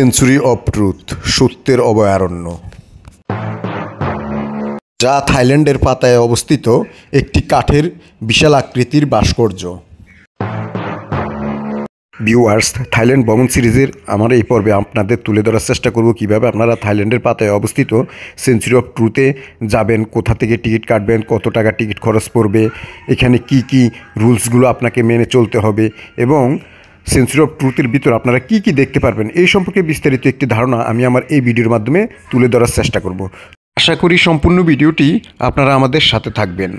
Century of truth, সত্যের অভয়ারণ্য, যা থাইল্যান্ডের পাতায় অবস্থিত একটি কাঠের বিশাল আকৃতির ভাস্কর্য। ভিউয়ার্স, থাইল্যান্ড ভ্রমণ সিরিজের আমার এই পর্বে আপনাদের তুলে ধরার চেষ্টা করব কীভাবে আপনারা থাইল্যান্ডের পাতায় অবস্থিত সেঞ্চুরি অফ ট্রুথে যাবেন, কোথা থেকে টিকিট কাটবেন, কত টাকা টিকিট খরচ পড়বে, এখানে কি কি রুলসগুলো আপনাকে মেনে চলতে হবে এবং সেঞ্চুরি অফ ট্রুথের ভিতর আপনারা কি কি দেখতে পারবেন এই সম্পর্কে বিস্তারিত একটি ধারণা আমি আমার এই ভিডিওর মাধ্যমে তুলে ধরার চেষ্টা করব। আশা করি সম্পূর্ণ ভিডিওটি আপনারা আমাদের সাথে থাকবেন।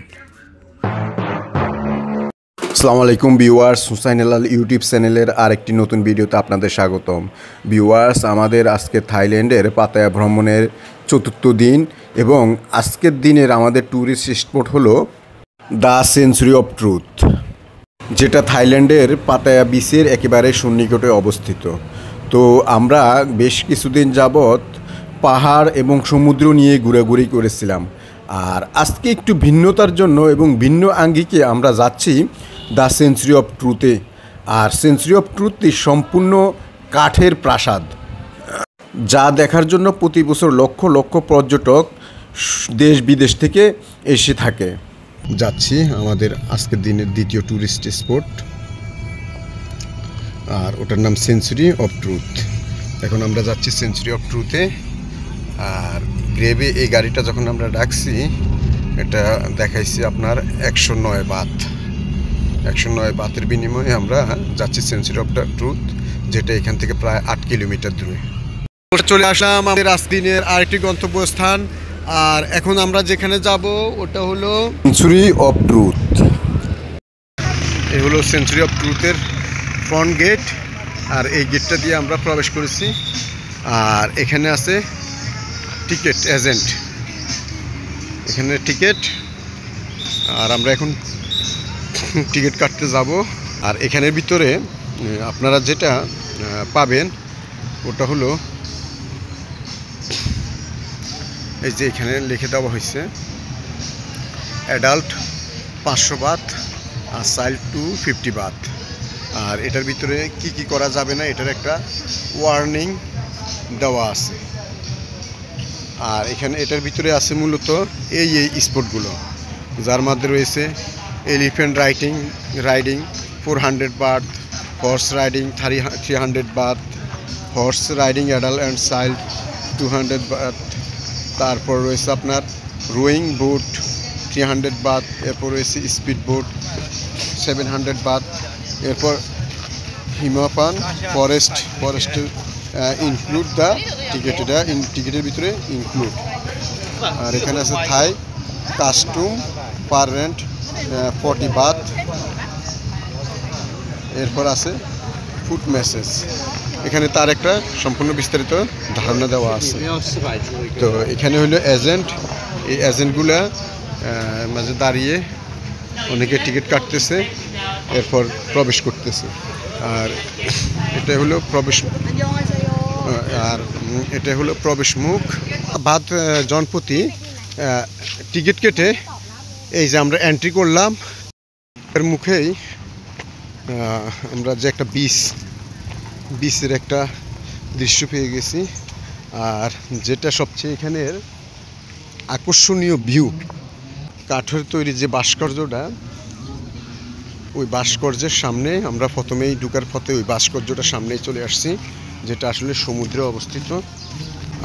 আসসালামু আলাইকুম ভিউয়ার্স, হুসাইন হেলাল ইউটিউব চ্যানেলের আরেকটি নতুন ভিডিওতে আপনাদের স্বাগতম। ভিউয়ার্স, আমাদের আজকে থাইল্যান্ডের পাতায়া ভ্রমণের চতুর্থ দিন এবং আজকের দিনের আমাদের ট্যুরিস্ট স্পট হলো দ্য সেঞ্চুরি অফ ট্রুথ, যেটা থাইল্যান্ডের পাতায়া বিচের একেবারে সন্নিকটে অবস্থিত। তো আমরা বেশ কিছুদিন যাবৎ পাহাড় এবং সমুদ্র নিয়ে ঘোরাঘুরি করেছিলাম, আর আজকে একটু ভিন্নতার জন্য এবং ভিন্ন আঙ্গিকে আমরা যাচ্ছি দ্য সেঞ্চুরি অফ ট্রুথে। আর সেঞ্চুরি অফ ট্রুথটি সম্পূর্ণ কাঠের প্রাসাদ, যা দেখার জন্য প্রতি বছর লক্ষ লক্ষ পর্যটক দেশ বিদেশ থেকে এসে থাকে। যাচ্ছি আমাদের আজকের দিনের দ্বিতীয় ট্যুরিস্ট স্পট, আর ওটার নাম সেঞ্চুরি অফ ট্রুথ। এখন আমরা যাচ্ছি সেঞ্চুরি অফ ট্রুথে। আর গ্রেভে এই গাড়িটা যখন আমরা ডাকছি, এটা দেখাইছি আপনার 109 বাত। 109 বাতের বিনিময়ে আমরা যাচ্ছি সেঞ্চুরি অফ ট্রুথ, যেটা এখান থেকে প্রায় 8 কিলোমিটার দূরে। চলে আসলাম আমাদের আজকের দিনের আরেকটি গন্তব্যস্থান, আর এখন আমরা যেখানে যাব ওটা হলো সেঞ্চুরি অফ ট্রুথ। এই হলো সেঞ্চুরি অফ ট্রুথের ফ্রন্ট গেট, আর এই গেটটা দিয়ে আমরা প্রবেশ করেছি। আর এখানে আছে টিকিট এজেন্ট, এখানে টিকিট, আর আমরা এখন টিকিট কাটতে যাব। আর এখানের ভিতরে আপনারা যেটা পাবেন ওটা হলো এই যে এখানে লিখে দেওয়া হয়েছে অ্যাডাল্ট 500 বাত আর চাইল্ড 250 বাত। আর এটার ভিতরে কি কি করা যাবে না এটার একটা ওয়ার্নিং দেওয়া আছে। আর এখানে এটার ভিতরে আছে মূলত এই স্পটগুলো, যার মধ্যে রয়েছে elephant riding 400 Baat, horse riding 300 Baat, horse riding adult and child 200 Baat. তারপর রয়েছে আপনার রোয়িং বোট 300 বাত, এরপর রয়েছে স্পিড বোট 700 বাত, এরপর হিমাপান ফরেস্ট ইনক্লুড দ্য টিকিট, এটা টিকিটের ভিতরে ইনক্লুড। আর এখানে আছে থাই কাস্টম পার রেন্ট 40 বাত। এরপর আছে ফুড মেসেজ, এখানে তার একটা সম্পূর্ণ বিস্তারিত ধারণা দেওয়া আছে। তো এখানে হলো এজেন্ট, এই এজেন্টগুলা মাঝে দাঁড়িয়ে অনেকে টিকিট কাটতেছে, এরপর প্রবেশ করতেছে। আর এটা হলো প্রবেশ মুখ। বাদ জনপ্রতি টিকিট কেটে এই যে আমরা এন্ট্রি করলাম, এর মুখেই আমরা যে একটা বিচের একটা দৃশ্য পেয়ে গেছি। আর যেটা সবচেয়ে এখানের আকর্ষণীয় ভিউ, কাঠের তৈরি যে ভাস্কর্যটা, ওই ভাস্কর্যের সামনে আমরা প্রথমেই ঢুকার পথে ওই ভাস্কর্যটার সামনেই চলে আসছি, যেটা আসলে সমুদ্রে অবস্থিত।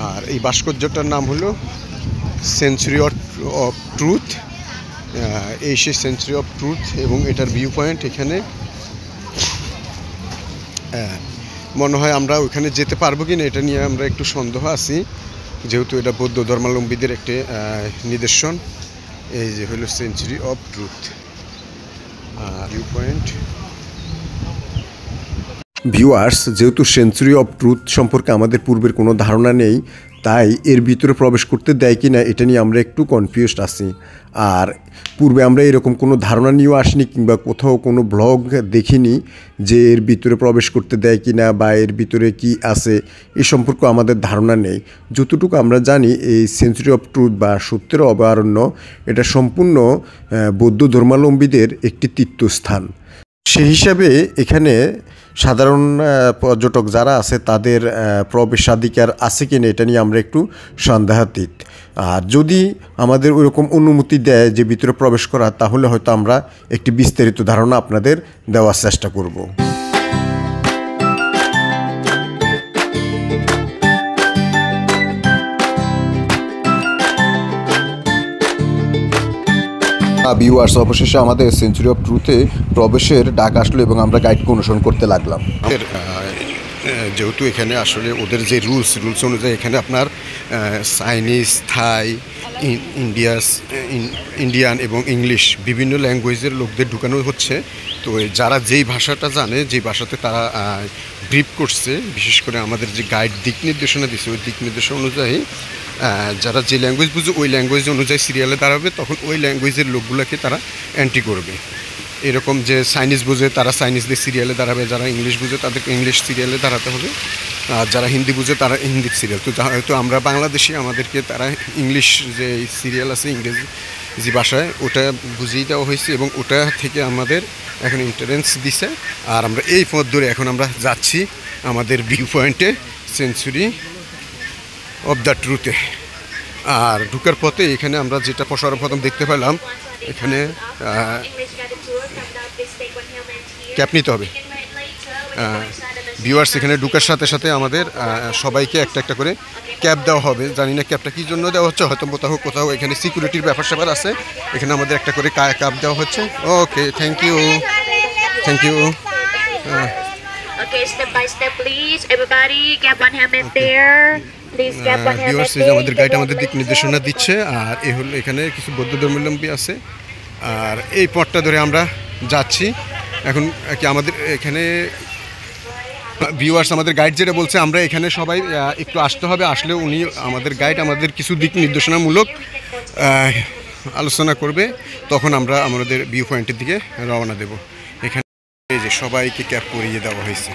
আর এই ভাস্কর্যটার নাম হলো সেঞ্চুরি অফ ট্রুথ। এই সেই সেঞ্চুরি অফ ট্রুথ এবং এটার ভিউ পয়েন্ট এখানে। মনে হয় আমরা ওইখানে যেতে পারবো কি না এটা নিয়ে আমরা একটু সন্দেহ আছি, যেহেতু এটা বৌদ্ধ ধর্মাবলম্বীদের একটি নিদর্শন। এই যে হলো century of truth view point. Viewers, যেহেতু সেঞ্চুরি অফ ট্রুথ সম্পর্কে আমাদের পূর্বের কোনো ধারণা নেই, তাই এর ভিতরে প্রবেশ করতে দেয় কি না এটা নিয়ে আমরা একটু কনফিউজড আছি। আর পূর্বে আমরা এরকম কোনো ধারণা নিয়েও আসিনি, কিংবা কোথাও কোনো ব্লগ দেখিনি যে এর ভিতরে প্রবেশ করতে দেয় কি না বা এর ভিতরে কি আছে এ সম্পর্কে আমাদের ধারণা নেই। যতটুকু আমরা জানি এই সেঞ্চুরি অফ ট্রুথ বা সত্যের অভয়ারণ্য, এটা সম্পূর্ণ বৌদ্ধ ধর্মাবলম্বীদের একটি তীর্থস্থান। সেই হিসাবে এখানে সাধারণ পর্যটক যারা আছে তাদের প্রবেশাধিকার আছে কিনা এটা নিয়ে আমরা একটু সন্দেহাতীত। আর যদি আমাদের ওইরকম অনুমতি দেয় যে ভিতরে প্রবেশ করা, তাহলে হয়তো আমরা একটি বিস্তারিত ধারণা আপনাদের দেওয়ার চেষ্টা করব। ভিউয়ার্স, অবশেষে আমাদের সেঞ্চুরি অফ ট্রুথে প্রবেশের ডাক আসলো এবং আমরা গাইডকে অনুসরণ করতে লাগলাম। যেহেতু এখানে আসলে ওদের যে রুলস অনুযায়ী এখানে আপনার চাইনিজ, থাই, ইন্ডিয়ান এবং ইংলিশ বিভিন্ন ল্যাঙ্গুয়েজের লোকদের ঢুকানো হচ্ছে। তো যারা যেই ভাষাটা জানে, যেই ভাষাতে তারা ব্রিফ করছে, বিশেষ করে আমাদের যে গাইড দিক নির্দেশনা দিচ্ছে, ওই দিক নির্দেশনা অনুযায়ী যারা যে ল্যাঙ্গুয়েজ বুঝে ওই ল্যাঙ্গুয়েজ অনুযায়ী সিরিয়ালে দাঁড়াবে, তখন ওই ল্যাঙ্গুয়েজের লোকগুলোকে তারা এন্ট্রি করবে। এরকম যে চাইনিজ বুঝে তারা চাইনিজদের সিরিয়ালে দাঁড়াবে, যারা ইংলিশ বুঝে তাদেরকে ইংলিশ সিরিয়ালে দাঁড়াতে হবে, আর যারা হিন্দি বুঝে তারা হিন্দির সিরিয়াল। তো হয়তো আমরা বাংলাদেশি, আমাদেরকে তারা ইংলিশ যে সিরিয়াল আছে ইংরেজি ভাষায়, ওটা বুঝিয়ে দেওয়া হয়েছে এবং ওটা থেকে আমাদের এখন এন্ট্রান্স দিছে। আর আমরা এই পথ ধরে এখন আমরা যাচ্ছি আমাদের ভিউ পয়েন্টে, সেঞ্চুরি অফ দ্য ট্রুথে। আর ঢুকার পথে এখানে আমরা যেটা সর্বপ্রথম দেখতে পেলাম, এখানে ক্যাপ নিতে হবে। ভিউয়ার্স, এখানে ঢুকার সাথে সাথে আমাদের সবাইকে একটা একটা করে ক্যাপ দেওয়া হবে। জানি না ক্যাপটা কী জন্য দেওয়া হচ্ছে, হয়তো কোথাও এখানে সিকিউরিটির ব্যাপার আছে। এখানে আমাদের একটা করে ক্যাপ দেওয়া হচ্ছে। Okay, thank you. Okay, step by step, please. Everybody, get one helmet there. Please get one helmet there. আমাদের গাইড আমাদের দিক নির্দেশনা দিচ্ছে। আর এই হলো এখানে কিছু বৌদ্ধ ধর্মাবলম্বী আছে। আর এই পথটা ধরে আমরা যাচ্ছি। এখন কি আমাদের এখানে ভিউয়ার্স, আমাদের গাইড যেটা বলছে, আমরা এখানে সবাই একটু আসতে হবে। আসলে উনি আমাদের গাইড আমাদের কিছু দিক নির্দেশনামূলক আলোচনা করবে, তখন আমরা আমাদের ভিউ পয়েন্টের দিকে রওনা দেব। এখানে এই যে সবাইকে ক্যাপ পরিয়ে দেওয়া হয়েছে।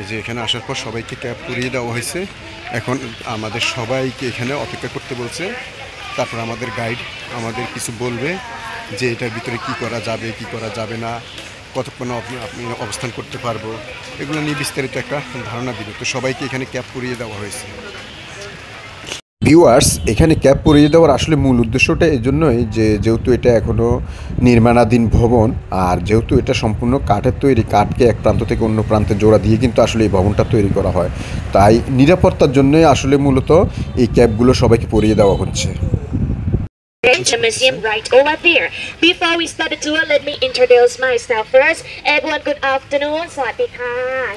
এই যে এখানে আসার পর সবাইকে ক্যাপ পরিয়ে দেওয়া হয়েছে। এখন আমাদের সবাইকে এখানে অপেক্ষা করতে বলছে। তারপর আমাদের গাইড আমাদের কিছু বলবে যে এটার ভিতরে কি করা যাবে, কি করা যাবে না, কতক্ষণ আপনি অবস্থান করতে পারবো, এগুলো নিয়ে বিস্তারিত একটা ধারণা দিবে। তো সবাইকে এখানে ক্যাপ পরিয়ে দেওয়া হয়েছে। ভিউয়ার্স, এখানে ক্যাপ পরিয়ে দেওয়ার আসলে মূল উদ্দেশ্যটা এই জন্যই যে যেহেতু এটা এখনও নির্মাণাধীন ভবন, আর যেহেতু এটা সম্পূর্ণ কাঠের তৈরি, কাঠকে এক প্রান্ত থেকে অন্য প্রান্তে জোড়া দিয়ে কিন্তু আসলে এই ভবনটা তৈরি করা হয়। তাই নিরাপত্তার জন্যই আসলে মূলত এই ক্যাপগুলো সবাইকে পরিয়ে দেওয়া হচ্ছে। The museum right over there. Before we start the tour, let me introduce myself first. Everyone, good afternoon. Sawadika.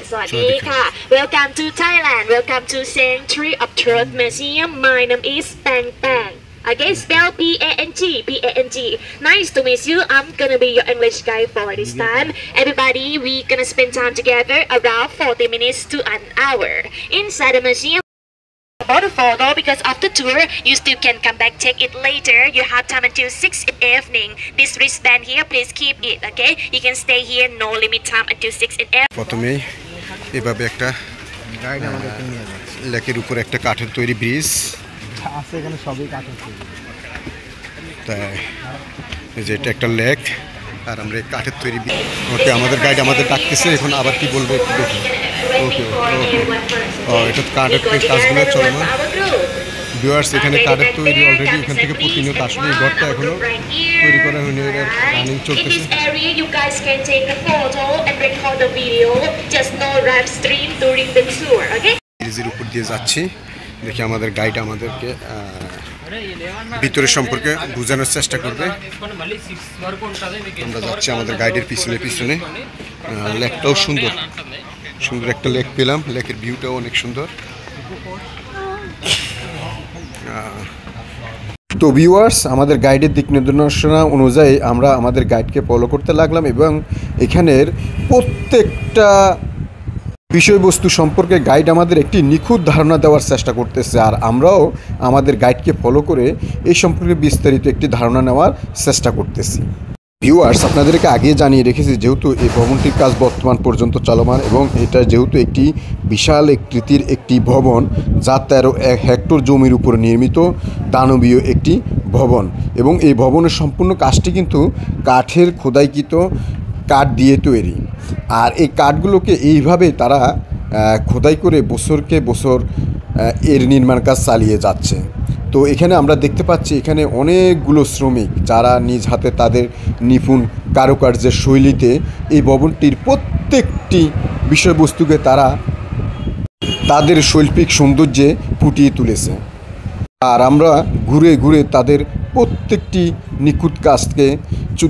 Sawadika. Welcome to Thailand. Welcome to Century of Truth Museum. My name is Pang Pang. Okay, spell P-A-N-G. P-A-N-G. Nice to meet you. I'm gonna be your English guide for this time. Everybody, we gonna spend time together around 40 minutes to an hour inside the museum. About the photo, because after tour you still can come back take it later. You have time until 6 in the evening. This wristband here, please keep it. Okay, you can stay here, no limit time until 6 in the evening. প্রথমেই এভাবে একটা লেকের উপর একটা কাঠের তৈরি bridge আছে, এখানে সবই কাঠের তৈরি। তাই এই যে এটা একটা লেক, আর আমরা এই কাঠের তৈরি। ওকে, আমাদের গাইড আমাদের ডাকতেছে, এখন আবার কি বলবে একটু দেখি। ওকে, এটা কাঠের কাজগুলো চলমান। ভিউয়ার্স, এখানে কাঠের তৈরি অলরেডি এখান থেকে প্রতিনিয়ত আসলে এই ঘরটা এখনো তৈরি করা হয়নি, রানিং চলতেছে। ব্রিজের উপর দিয়ে যাচ্ছি, দেখি আমাদের গাইড আমাদেরকে ভিতরের সম্পর্কে বোঝানোর চেষ্টা করবে। আমরা যাচ্ছি আমাদের গাইডের পিছনে পিছনে। লেকটাও সুন্দর, সুন্দর একটা লেক পেলাম। লেকের ভিউটাও অনেক সুন্দর। তো ভিউয়ার্স, আমাদের গাইডের দিক নির্দেশনা অনুযায়ী আমরা আমাদের গাইডকে ফলো করতে লাগলাম এবং এখানের প্রত্যেকটা বিষয়বস্তু সম্পর্কে গাইড আমাদের একটি নিখুঁত ধারণা দেওয়ার চেষ্টা করতেছে, আর আমরাও আমাদের গাইডকে ফলো করে এই সম্পর্কে বিস্তারিত একটি ধারণা নেওয়ার চেষ্টা করতেছি। ভিউয়ার্স, আপনাদেরকে আগে জানিয়ে রেখেছি যেহেতু এই ভবনটির কাজ বর্তমান পর্যন্ত চলমান এবং এটা যেহেতু একটি বিশাল আকৃতির একটি ভবন, যা 13 হেক্টর জমির উপর নির্মিত দানবীয় একটি ভবন, এবং এই ভবনের সম্পূর্ণ কাজটি কিন্তু কাঠের খোদাইকৃত কাঠ দিয়ে তৈরি। আর এই কাঠগুলোকে এইভাবে তারা খোদাই করে বছরকে বছর এর নির্মাণ কাজ চালিয়ে যাচ্ছে। তো এখানে আমরা দেখতে পাচ্ছি এখানে অনেকগুলো শ্রমিক যারা নিজ হাতে তাদের নিপুণ কারুকার্যের শৈলীতে এই ভবনটির প্রত্যেকটি বিষয়বস্তুকে তারা তাদের শৈল্পিক সৌন্দর্যে ফুটিয়ে তুলেছে। আর আমরা ঘুরে ঘুরে তাদের প্রত্যেকটি নিখুঁত কাজকে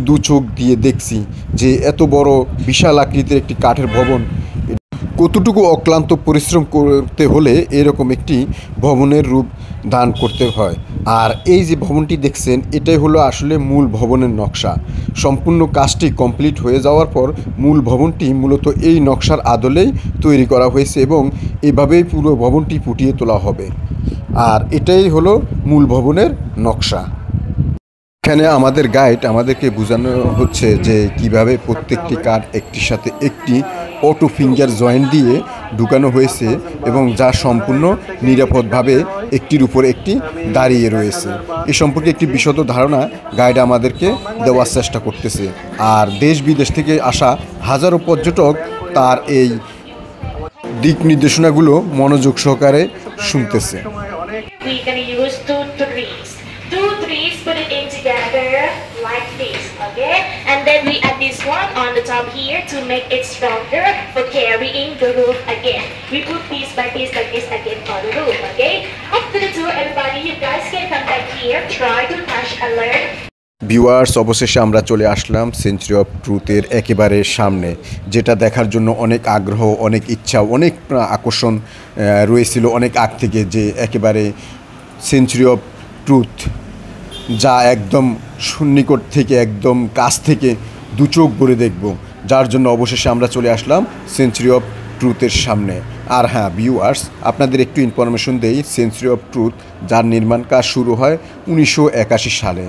দু চোখ দিয়ে দেখছি যে এত বড় বিশাল আকৃতির একটি কাঠের ভবন কতটুকু অক্লান্ত পরিশ্রম করতে হলে এরকম একটি ভবনের রূপ দান করতে হয়। আর এই যে ভবনটি দেখছেন এটাই হলো আসলে মূল ভবনের নকশা। সম্পূর্ণ কাজটি কমপ্লিট হয়ে যাওয়ার পর মূল ভবনটি মূলত এই নকশার আদলেই তৈরি করা হয়েছে এবং এভাবেই পুরো ভবনটি ফুটিয়ে তোলা হবে। আর এটাই হলো মূল ভবনের নকশা। এখানে আমাদের গাইড আমাদেরকে বোঝানো হচ্ছে যে কিভাবে প্রত্যেকটি কাঠ একটির সাথে একটি অটো ফিঙ্গার জয়েন্ট দিয়ে ঢুকানো হয়েছে এবং যা সম্পূর্ণ নিরাপদভাবে একটির উপর একটি দাঁড়িয়ে রয়েছে। এ সম্পর্কে একটি বিশদ ধারণা গাইড আমাদেরকে দেওয়ার চেষ্টা করতেছে। আর দেশ বিদেশ থেকে আসা হাজারো পর্যটক তার এই দিক নির্দেশনাগুলো মনোযোগ সহকারে শুনতেছে। We're gonna use two trees, put it in together like this, okay? And then we add this one on the top here to make it stronger for carrying the roof again. We put piece by piece like this again for the roof, okay? After the tour, everybody, you guys can come back here, try to crash alert. Viewers, অবশেষে আমরা চলে আসলাম century of ট্রুথের একেবারে সামনে, যেটা দেখার জন্য অনেক আগ্রহ, অনেক ইচ্ছা, অনেক আকর্ষণ রয়েছিল অনেক আগ থেকে, যে একেবারে সেঞ্চুরি অফ ট্রুথ যা একদম নিকট থেকে একদম কাছ থেকে দু চোখ ভরে দেখব, যার জন্য অবশেষে আমরা চলে আসলাম সেঞ্চুরি অফ ট্রুথের সামনে। আর হ্যাঁ ভিউয়ার্স, আপনাদের একটু ইনফরমেশন দেই, সেঞ্চুরি অফ ট্রুথ যার নির্মাণ কাজ শুরু হয় 1981 সালে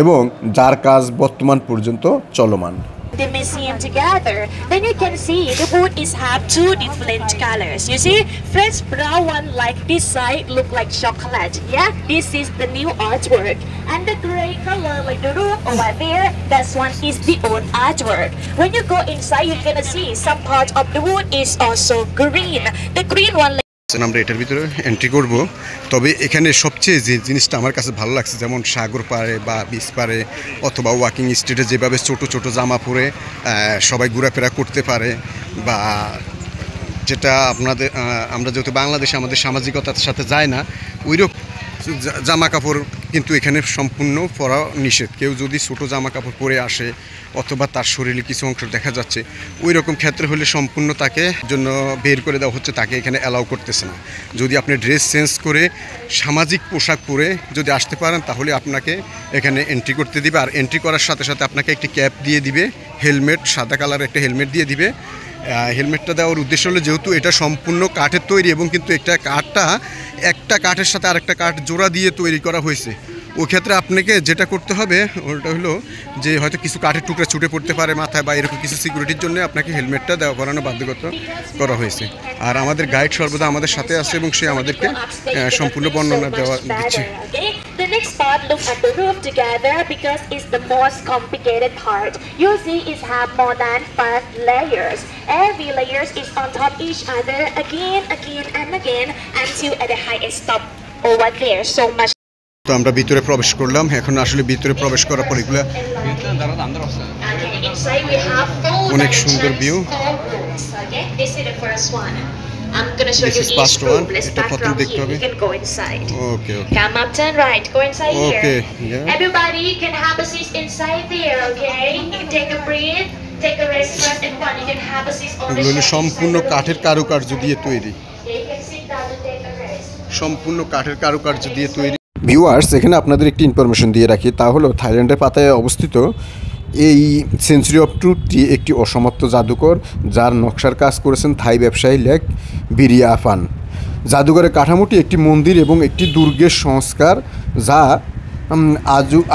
এবং যার কাজ বর্তমান পর্যন্ত চলমান। The museum together, then you can see the wood is have two different colors. You see, fresh brown one like this side look like chocolate. Yeah, this is the new artwork, and the gray color like the roof over there, that one is the old artwork. When you go inside, you're gonna see some part of the wood is also green. The green one. আমরা এটার ভিতরে entry করব। তবে এখানে সবচেয়ে যে জিনিসটা আমার কাছে ভালো লাগছে, যেমন সাগর পাড়ে বা বিচ পাড়ে অথবা ওয়াকিং স্ট্রিটে যেভাবে ছোট ছোট জামা পরে সবাই ঘোরাফেরা করতে পারে, বা যেটা আমরা যেহেতু বাংলাদেশে আমাদের সামাজিকতার সাথে যায় না, ওইরকম জামা কাপড় কিন্তু এখানে সম্পূর্ণ পরা নিষেধ। কেউ যদি ছোটো জামা কাপড় পরে আসে অথবা তার শরীরে কিছু অংশ দেখা যাচ্ছে, ওই রকম ক্ষেত্রে হলে সম্পূর্ণ তাকে জন্য বের করে দেওয়া হচ্ছে, তাকে এখানে অ্যালাউ করতেছে না। যদি আপনি ড্রেস চেঞ্জ করে সামাজিক পোশাক পরে যদি আসতে পারেন তাহলে আপনাকে এখানে এন্ট্রি করতে দিবে। আর এন্ট্রি করার সাথে সাথে আপনাকে একটি ক্যাপ দিয়ে দিবে, হেলমেট, সাদা কালারের একটা হেলমেট দিয়ে দিবে। হেলমেটটা দেওয়ার উদ্দেশ্য হলো যেহেতু এটা সম্পূর্ণ কাঠের তৈরি এবং কিন্তু একটা কাঠের সাথে আরেকটা কাঠ জোড়া দিয়ে তৈরি করা হয়েছে, ওই ক্ষেত্রে আপনাকে যেটা করতে হবে ওটা হলো যে হয়তো কিছু কাঠের টুকরা ছুটে পড়তে পারে মাথায় বা এরকম কিছু সিকিউরিটির জন্য আপনাকে হেলমেটটা দেওয়া করানো বাধ্যগত করা হয়েছে। আর আমাদের গাইড সর্বদা আমাদের সাথে আছে এবং সে আমাদেরকে সম্পূর্ণ বর্ণনা দিচ্ছে। The next part, look at the roof together because it's the most complicated part. You see it have more than 5 layers. Every layers is on top each other again and again until at the highest top over there. So much. তো আমরা ভিতরে প্রবেশ করলাম। এখন আসলে ভিতরে প্রবেশ করার পর এগুলো অনেক সুন্দর view. This is the first one. I'm gonna show you each room. Let's back from here. You can go inside. Okay. Come up, turn right. Go inside here. Okay. Yeah. Everybody, you can have a seat inside there. Okay. You can take a breathe, take a rest first, and one you can have a seat on the এগুলো shelf সম্পূর্ণ inside the room. কাঠের কারুকার্য দিয়ে তৈরি, Yeah, you can sit down and take a rest. সম্পূর্ণ কাঠের কারুকার্য দিয়ে তৈরি। ভিউয়ার্স, এখানে আপনাদের একটি ইনফরমেশন দিয়ে রাখি, তা হলো থাইল্যান্ডের পাতায় অবস্থিত এই সেঞ্চুরি অফ ট্রুথটি একটি অসমাপ্ত জাদুঘর, যার নকশার কাজ করেছেন থাই ব্যবসায়ী লেক বিরিয়াফান। জাদুঘরের কাঠামোটি একটি মন্দির এবং একটি দুর্গের সংস্কার, যা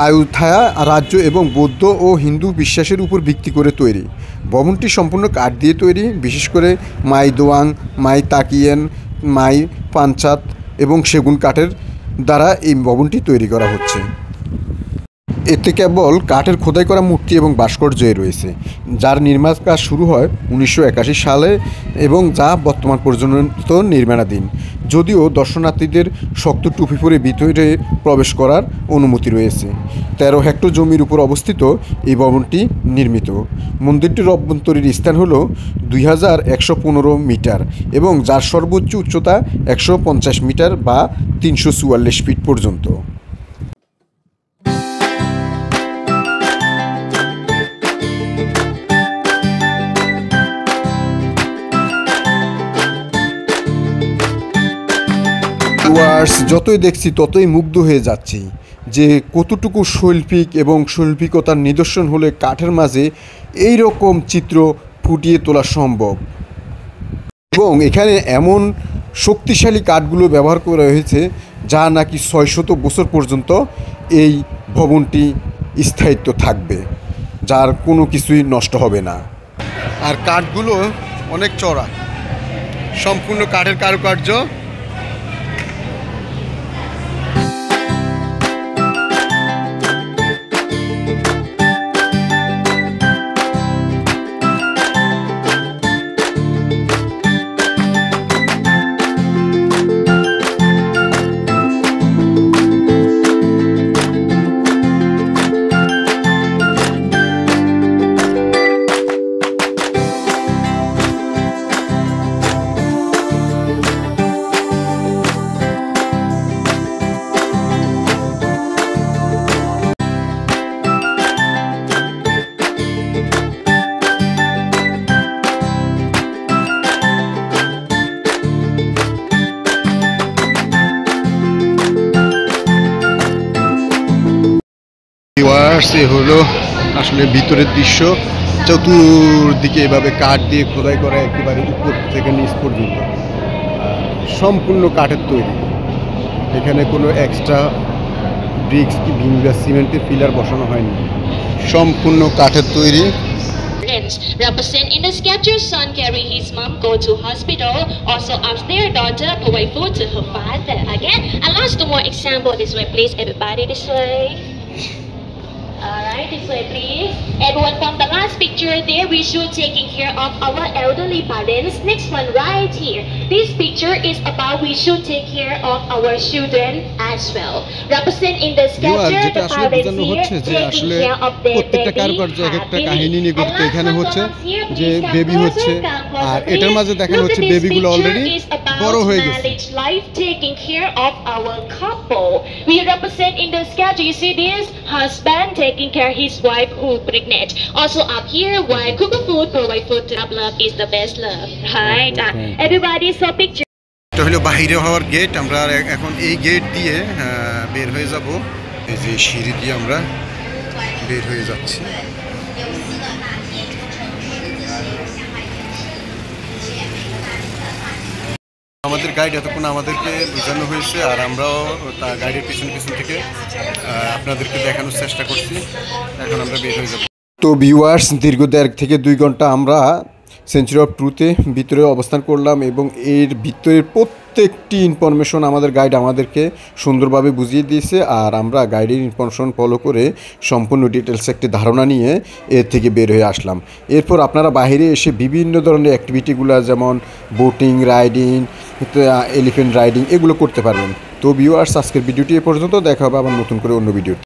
আয়ুথায়া রাজ্য এবং বৌদ্ধ ও হিন্দু বিশ্বাসের উপর ভিত্তি করে তৈরি। ভবনটি সম্পূর্ণ কাঠ দিয়ে তৈরি, বিশেষ করে মাই দোয়াং, মাই তাকিয়েন, মাই পাঞ্চাত এবং সেগুন কাঠের দ্বারা এই ভবনটি তৈরি করা হচ্ছে। এতে কেবল কাঠের খোদাই করা মূর্তি এবং ভাস্কর্যই রয়েছে, যার নির্মাণ কাজ শুরু হয় 1981 সালে এবং যা বর্তমান পর্যন্ত নির্মাণাধীন। যদিও দর্শনার্থীদের শক্ত টুপি পরে ভিতরে প্রবেশ করার অনুমতি রয়েছে। 13 হেক্টর জমির উপর অবস্থিত এই ভবনটি নির্মিত। মন্দিরটির অভ্যন্তরীণ স্থান হল 2115 মিটার এবং যার সর্বোচ্চ উচ্চতা 150 মিটার বা 344 ফিট পর্যন্ত। যতই দেখছি ততই মুগ্ধ হয়ে যাচ্ছি যে কতটুকু শৈল্পিক এবং শৈল্পিকতার নিদর্শন হলে কাঠের মাঝে এই রকম চিত্র ফুটিয়ে তোলা সম্ভব। এবং এখানে এমন শক্তিশালী কাঠগুলো ব্যবহার করা হয়েছে যা নাকি 600 বছর পর্যন্ত এই ভবনটি স্থায়িত্ব থাকবে, যার কোনো কিছুই নষ্ট হবে না। আর কাঠগুলো অনেক চড়া, সম্পূর্ণ কাঠের কারুকার্য। এ হলো আসলে ভিতরের দৃশ্য। চতুর্দিকে এভাবে কাঠ দিয়ে খোদাই করা, একেবারে উপর থেকে নিচ পর্যন্ত সম্পূর্ণ কাঠের তৈরি। এখানে কোনো এক্সট্রা ব্রিক্স কি বিম বা সিমেন্টের পিলার বসানো হয়নি, সম্পূর্ণ কাঠের তৈরি। Represent in the sculpture, son carry his mom go to hospital. Also upstairs, daughter provide food to her father. Again, and last two more example this way, please. Everybody this way. Alright, this way please. Everyone from the last picture there, we should taking care of our elderly parents. Next one right here. This picture is about we should take care of our children as well. Represent in the sculpture the parents here taking care of their baby. এখানে হচ্ছে যে baby হচ্ছে, আর এটার মাঝে দেখানো হচ্ছে বেবিগুলো already বড় হয়ে গেছে। Life taking care of our couple. We represent in the sculpture. You see this husband taking care of his wife who pregnant. Also up here, wife cook food, provide food to love is the best love, right? Everybody saw picture. এটা হলো বাইরে হওয়ার gate. আমরা এখন এই gate দিয়ে বের হয়ে যাব। এই যে সিঁড়ি দিয়ে আমরা বের হয়ে যাচ্ছি। আমাদের গাইড এতক্ষণ আমাদেরকে বোঝানো হয়েছে, আর আমরাও তার গাইডের পিছন থেকে আপনাদেরকে দেখানোর চেষ্টা করছি। এখন আমরা বের হয়ে যাব। তো ভিউয়ার্স, দীর্ঘ 1.5 থেকে 2 ঘন্টা আমরা সেঞ্চুরি অফ ট্রুথে ভিতরে অবস্থান করলাম এবং এর ভিতরের প্রত্যেকটি ইনফরমেশন আমাদের গাইড আমাদেরকে সুন্দরভাবে বুঝিয়ে দিয়েছে, আর আমরা গাইডের ইনফরমেশন ফলো করে সম্পূর্ণ ডিটেলস একটি ধারণা নিয়ে এর থেকে বের হয়ে আসলাম। এরপর আপনারা বাইরে এসে বিভিন্ন ধরনের অ্যাক্টিভিটিগুলো যেমন বোটিং, রাইডিং, এলিফ্যান্ট রাইডিং এগুলো করতে পারবেন। তো ভিউয়ার্স, আজকের ভিডিওটি এ পর্যন্ত। দেখা হবে আবার নতুন করে অন্য ভিডিও।